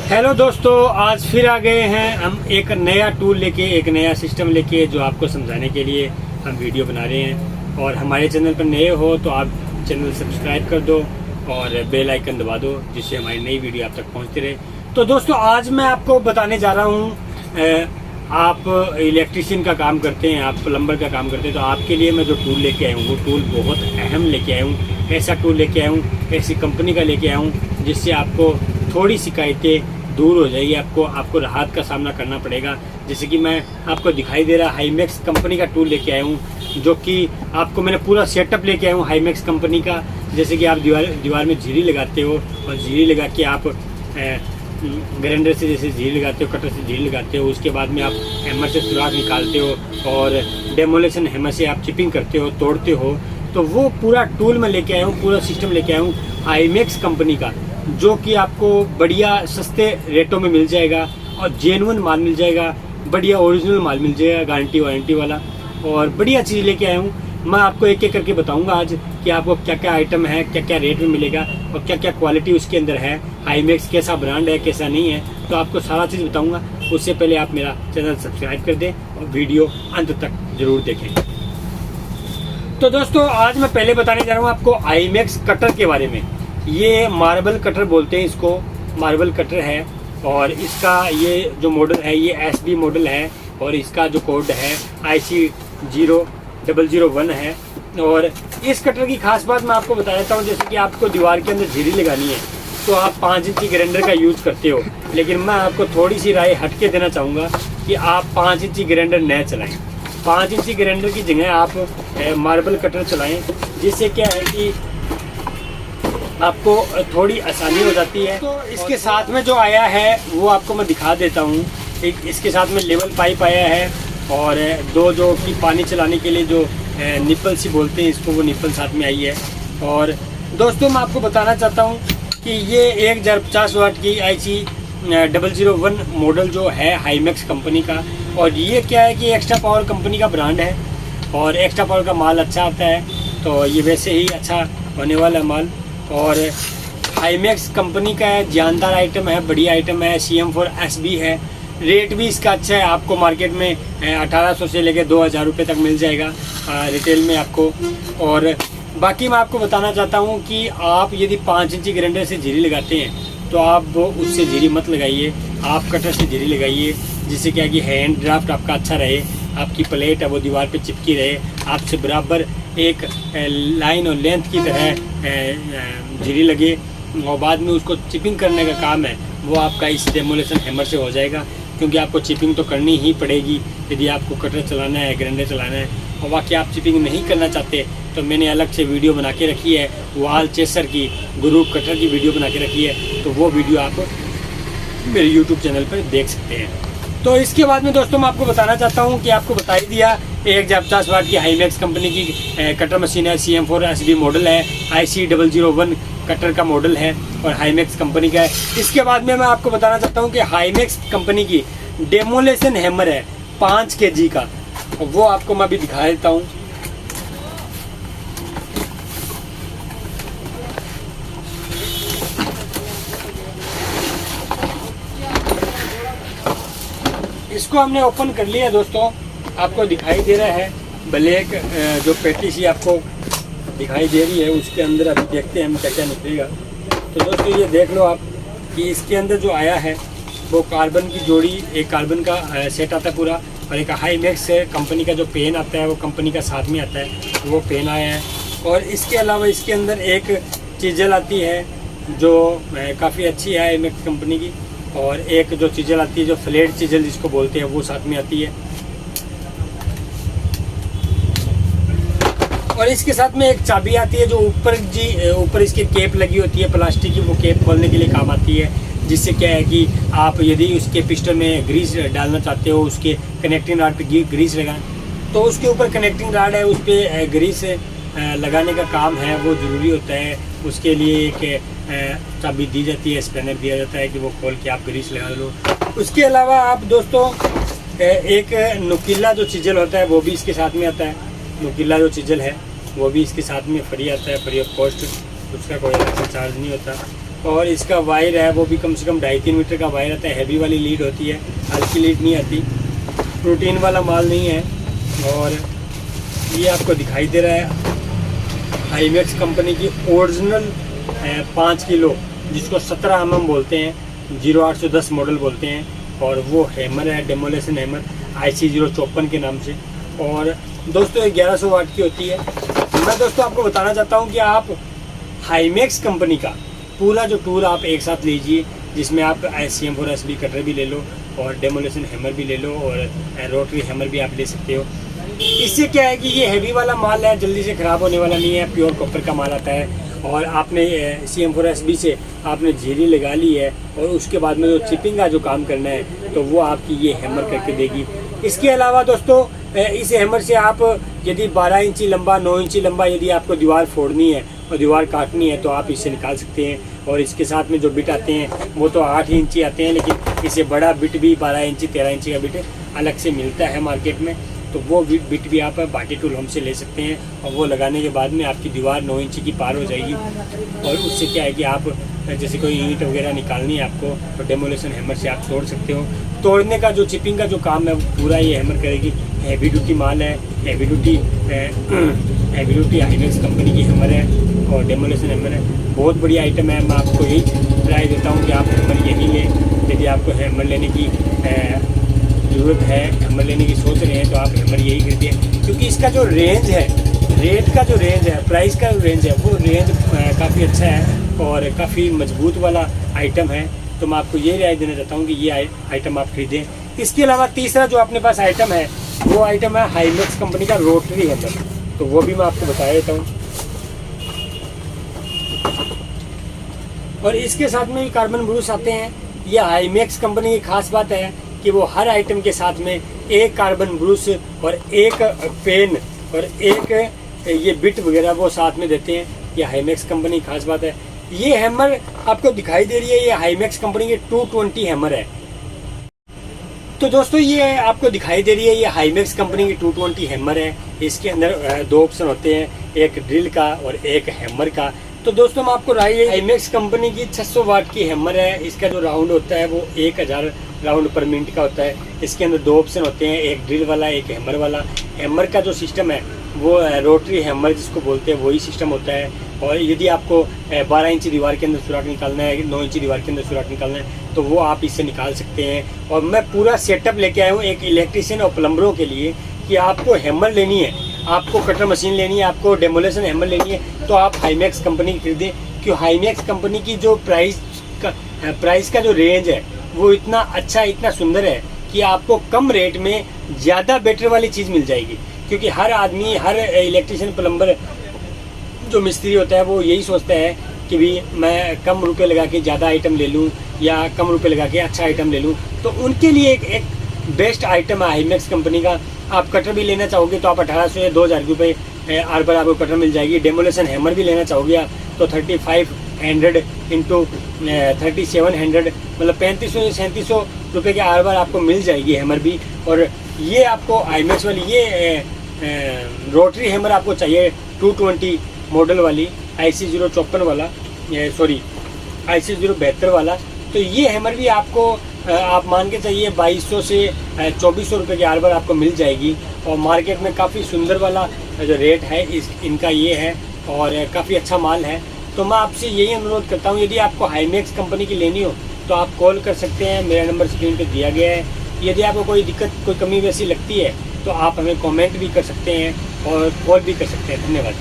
Hello दोस्तों, आज फिर आ गए हैं हम एक नया टूल लेके, एक नया सिस्टम लेके जो आपको समझाने के लिए हम वीडियो बना रहे हैं। और हमारे चैनल पर नए हो तो आप चैनल सब्सक्राइब कर दो और बेल आइकन दबा दो, जिससे हमारी नई वीडियो आप तक पहुंचती रहे। तो दोस्तों, आज मैं आपको बताने जा रहा हूं, आप इलेक्ट्रिशियन का काम करते हैं, आप प्लम्बर का काम करते हैं, तो आपके लिए मैं जो टूल लेके आया हूँ वो टूल बहुत अहम लेके आया हूँ। ऐसा टूल लेके आया हूँ, ऐसी कंपनी का लेके आया हूँ जिससे आपको थोड़ी शिकायतें दूर हो जाएगी। आपको राहत का सामना करना पड़ेगा। जैसे कि मैं आपको दिखाई दे रहा हाईमैक्स कंपनी का टूल लेके आया हूँ, जो कि आपको मैंने पूरा सेटअप लेके आया हूँ हाईमैक्स कंपनी का। जैसे कि आप दीवार में झिरी लगाते हो और झिरी लगा के आप ग्राइंडर से जैसे झिरी लगाते हो, कटर से झिरी लगाते हो, उसके बाद में आप हैमर से सुराख निकालते हो और डेमोलेशन हैमर से आप चिपिंग करते हो, तोड़ते हो। तो वो पूरा टूल मैं लेके आया हूँ, पूरा सिस्टम लेके आया हूँ हाईमैक्स कंपनी का, जो कि आपको बढ़िया सस्ते रेटों में मिल जाएगा और जेन्युइन माल मिल जाएगा, बढ़िया ओरिजिनल माल मिल जाएगा, गारंटी वारंटी वाला। और बढ़िया चीज़ लेके आया हूँ। मैं आपको एक एक करके बताऊंगा आज कि आपको क्या क्या आइटम है, क्या क्या रेट में मिलेगा और क्या क्या क्वालिटी उसके अंदर है, हाईमैक्स कैसा ब्रांड है, कैसा नहीं है, तो आपको सारा चीज़ बताऊंगा। उससे पहले आप मेरा चैनल सब्सक्राइब कर दें और वीडियो अंत तक जरूर देखें। तो दोस्तों, आज मैं पहले बताने जा रहा हूँ आपको हाईमैक्स कटर के बारे में। ये मार्बल कटर बोलते हैं इसको, मार्बल कटर है। और इसका ये जो मॉडल है ये एसबी मॉडल है और इसका जो कोड है IC 0001 है। और इस कटर की खास बात मैं आपको बता देता हूँ। जैसे कि आपको दीवार के अंदर झिरी लगानी है तो आप 5 इंची ग्राइंडर का यूज करते हो, लेकिन मैं आपको थोड़ी सी राय हट के देना चाहूँगा कि आप 5 इंची ग्राइंडर न चलाएं। 5 इंची ग्राइंडर की जगह आप मार्बल कटर चलाएं, जिससे क्या है कि आपको थोड़ी आसानी हो जाती है। तो इसके साथ में जो आया है वो आपको मैं दिखा देता हूँ। इसके साथ में लेवल पाइप आया है और दो जो कि पानी चलाने के लिए जो निप्पल सी बोलते हैं इसको, वो निप्पल साथ में आई है। और दोस्तों, मैं आपको बताना चाहता हूँ कि ये 1050 वाट की IC 001 मॉडल जो है हाईमैक्स कंपनी का। और ये क्या है कि एक्स्ट्रा पावर कंपनी का ब्रांड है और एक्स्ट्रा पावर का माल अच्छा आता है, तो ये वैसे ही अच्छा होने वाला माल। और हाईमैक्स कंपनी का है, जानदार आइटम है, बढ़िया आइटम है, CM4SB है। रेट भी इसका अच्छा है, आपको मार्केट में 1800 से लेकर 2000 रुपये तक मिल जाएगा रिटेल में आपको। और बाकी मैं आपको बताना चाहता हूँ कि आप यदि 5 इंची ग्राइंडर से झिरी लगाते हैं तो आप उससे झिरी मत लगाइए, आप कटर से झिरी लगाइए, जिससे क्या कि हैंड ड्राफ्ट आपका अच्छा रहे, आपकी प्लेट है वो दीवार पे चिपकी रहे, आपसे बराबर एक लाइन और लेंथ की तरह झिरी लगे। और बाद में उसको चिपिंग करने का काम है वो आपका इस डेमोलेशन हैमर से हो जाएगा, क्योंकि आपको चिपिंग तो करनी ही पड़ेगी यदि आपको कटर चलाना है, ग्राइंडर चलाना है। और बाकी आप चिपिंग नहीं करना चाहते तो मैंने अलग से वीडियो बना के रखी है, वॉल चेसर की, ग्रुप कटर की वीडियो बना के रखी है, तो वो वीडियो आप मेरे यूट्यूब चैनल पर देख सकते हैं। तो इसके बाद में दोस्तों मैं आपको बताना चाहता हूँ कि आपको बता ही दिया 1050 वाट की हाईमैक्स कंपनी की कटर मशीन है, CM4SB मॉडल है, IC 001 कटर का मॉडल है और हाईमैक्स कंपनी का है। इसके बाद में मैं आपको बताना चाहता हूँ कि हाईमैक्स कंपनी की डेमोलेशन हैमर है 5 kg का, और वो आपको मैं अभी दिखा देता हूँ। इसको हमने ओपन कर लिया दोस्तों, आपको दिखाई दे रहा है ब्लैक जो पेटी सी आपको दिखाई दे रही है, उसके अंदर अभी देखते हैं हम क्या क्या निकलेगा। तो दोस्तों, ये देख लो आप कि इसके अंदर जो आया है वो कार्बन की जोड़ी, एक कार्बन का सेट आता है पूरा, और एक हाईमैक्स कंपनी का जो पेन आता है वो कंपनी का साथ में आता है, वो पेन आया है। और इसके अलावा इसके अंदर एक चीज़ल आती है जो काफ़ी अच्छी है हाईमैक्स कंपनी की, और एक जो चीज़ल आती है जो फ्लैट चीज़ल जिसको बोलते हैं वो साथ में आती है। और इसके साथ में एक चाबी आती है जो ऊपर इसकी केप लगी होती है प्लास्टिक की, वो केप खोलने के लिए काम आती है। जिससे क्या है कि आप यदि उसके पिस्टन में ग्रीस डालना चाहते हो, उसके कनेक्टिंग रॉड पे ग्रीस लगाएं, तो उसके ऊपर कनेक्टिंग रॉड है, उस पर ग्रीस लगाने का काम है, वो ज़रूरी होता है। उसके लिए एक चाबी दी जाती है, स्पैनर दिया जाता है कि वो खोल के आप ग्रीस लगा लो। उसके अलावा आप दोस्तों एक नुकीला जो चीज़ल होता है वो भी इसके साथ में आता है। नुकीला जो चीज़ल है वो भी इसके साथ में फ्री आता है, फ्री ऑफ कॉस्ट, उसका कोई अलग से चार्ज नहीं होता। और इसका वायर है वो भी कम से कम 2.5-3 मीटर का वायर आता है। हैवी वाली लीड होती है, हल्की लीड नहीं आती। प्रोटीन वाला माल नहीं है। और ये आपको दिखाई दे रहा है हाईमैक्स कंपनी की ओरिजिनल 5 किलो, जिसको 17 mm बोलते हैं, 0810 मॉडल बोलते हैं। और वो हैमर है, डेमोलेशन हैमर IC054 के नाम से। और दोस्तों 1100 वाट की होती है। मैं दोस्तों आपको बताना चाहता हूँ कि आप हाईमैक्स कंपनी का पूरा जो टूल आप एक साथ लीजिए, जिसमें आप CM4SB कटर भी ले लो और डेमोलेशन हैमर भी ले लो और रोटरी हैमर भी आप ले सकते हो। इससे क्या है कि ये हैवी वाला माल है, जल्दी से ख़राब होने वाला नहीं है, प्योर कॉपर का माल आता है। और आपने CM4SB से आपने झीरी लगा ली है और उसके बाद में जो चिपिंग का जो काम करना है तो वो आपकी ये हैमर करके देगी। इसके अलावा दोस्तों इस हैमर से आप यदि 12 इंची लंबा, 9 इंची लंबा यदि आपको दीवार फोड़नी है और दीवार काटनी है तो आप इससे निकाल सकते हैं। और इसके साथ में जो बिट आते हैं वो तो 8 इंची आते हैं, लेकिन इससे बड़ा बिट भी 12 इंची 13 इंची का बिट अलग से मिलता है मार्केट में। तो वो बिट भी आप बाटी टूल होम से ले सकते हैं और वो लगाने के बाद में आपकी दीवार 9 इंची की पार हो जाएगी। और उससे क्या है कि आप जैसे कोई ईंट वगैरह निकालनी है आपको तो डेमोलेशन हैमर से आप तोड़ सकते हो। तोड़ने का जो चिपिंग का जो काम है पूरा ये हैमर करेगी। हैवी ड्यूटी माल है, हैवी ड्यूटी हाईमैक्स कंपनी की हैमर है और डेमोलेशन हैमर है। बहुत बड़ी आइटम है। मैं आपको यही राय देता हूँ कि आप हैमर यही लें। यदि आपको हैमर लेने की ज़रूरत है, हैमर लेने की सोच रहे हैं तो आप हैमर यही खरीदिए, क्योंकि इसका जो रेंज है, रेट का जो रेंज है, प्राइस का जो रेंज है वो रेंज काफ़ी अच्छा है और काफ़ी मजबूत वाला आइटम है। तो मैं आपको ये राय देना चाहता हूँ कि ये आइटम आप खरीदें। इसके अलावा तीसरा जो अपने पास आइटम है वो आइटम है हाईमैक्स कंपनी का रोटरी हैमर। तो वो भी मैं आपको बता देता हूँ। और इसके साथ में कार्बन ब्रूस आते हैं। ये हाईमैक्स कंपनी की खास बात है कि वो हर आइटम के साथ में एक कार्बन ब्रूस और एक पेन और एक ये बिट वगैरह वो साथ में देते हैं। ये हाईमैक्स कंपनी की खास बात है। ये हैमर आपको दिखाई दे रही है, ये हाईमैक्स कंपनी की 220 हैमर है। तो दोस्तों ये आपको दिखाई दे रही है, ये हाईमैक्स कंपनी की 220 हैमर है। इसके अंदर 2 ऑप्शन होते हैं, एक ड्रिल का और एक हैमर का। तो दोस्तों मैं आपको हाईमैक्स कंपनी की 600 वाट की हैमर है। इसका जो राउंड होता है वो 1000 राउंड पर मिनट का होता है। इसके अंदर 2 ऑप्शन होते हैं, एक ड्रिल वाला, एक हैमर वाला। हैमर का जो सिस्टम है वो रोटरी हैमर जिसको बोलते हैं वही सिस्टम होता है। और यदि आपको 12 इंची दीवार के अंदर सुराख निकालना है, 9 इंची दीवार के अंदर सुराख निकालना है तो वो आप इससे निकाल सकते हैं। और मैं पूरा सेटअप लेके आया हूँ एक इलेक्ट्रीशियन और प्लम्बरों के लिए कि आपको हैमर लेनी है, आपको कटर मशीन लेनी है, आपको डेमोलेशन हैमर लेनी है तो आप हाईमैक्स कंपनी की खरीदें। क्यों हाईमैक्स कंपनी की जो प्राइस का जो रेंज है वो इतना अच्छा, इतना सुंदर है कि आपको कम रेट में ज़्यादा बेटर वाली चीज़ मिल जाएगी। क्योंकि हर आदमी, हर इलेक्ट्रीशियन प्लम्बर जो मिस्त्री होता है वो यही सोचता है कि भी मैं कम रुपए लगा के ज़्यादा आइटम ले लूँ या कम रुपए लगा के अच्छा आइटम ले लूँ। तो उनके लिए एक बेस्ट आइटम है हाईमैक्स कंपनी का। आप कटर भी लेना चाहोगे तो आप 1800 या 2000 रुपये आर पर आपको कटर मिल जाएगी। डेमोलेशन हैमर भी लेना चाहोगे आप तो 3500 इंटू 3700 मतलब 3500 या 3700 रुपये के आर बार आपको मिल जाएगी हैमर भी। और ये आपको हाईमैक्स वाली ये रोटरी हैमर आपको चाहिए 220 मॉडल वाली, IC054 वाला, सॉरी IC072 वाला। तो ये हैमर भी आपको आप मान के चाहिए 2200 से 2400 रुपये के आर बार आपको मिल जाएगी। और मार्केट में काफ़ी सुंदर वाला जो रेट है इनका ये है और काफ़ी अच्छा माल है। तो मैं आपसे यही अनुरोध करता हूँ, यदि आपको हाईमैक्स कंपनी की लेनी हो तो आप कॉल कर सकते हैं। मेरा नंबर स्क्रीन पे दिया गया है। यदि आपको कोई दिक्कत, कोई कमी वैसी लगती है तो आप हमें कमेंट भी कर सकते हैं और कॉल भी कर सकते हैं। धन्यवाद।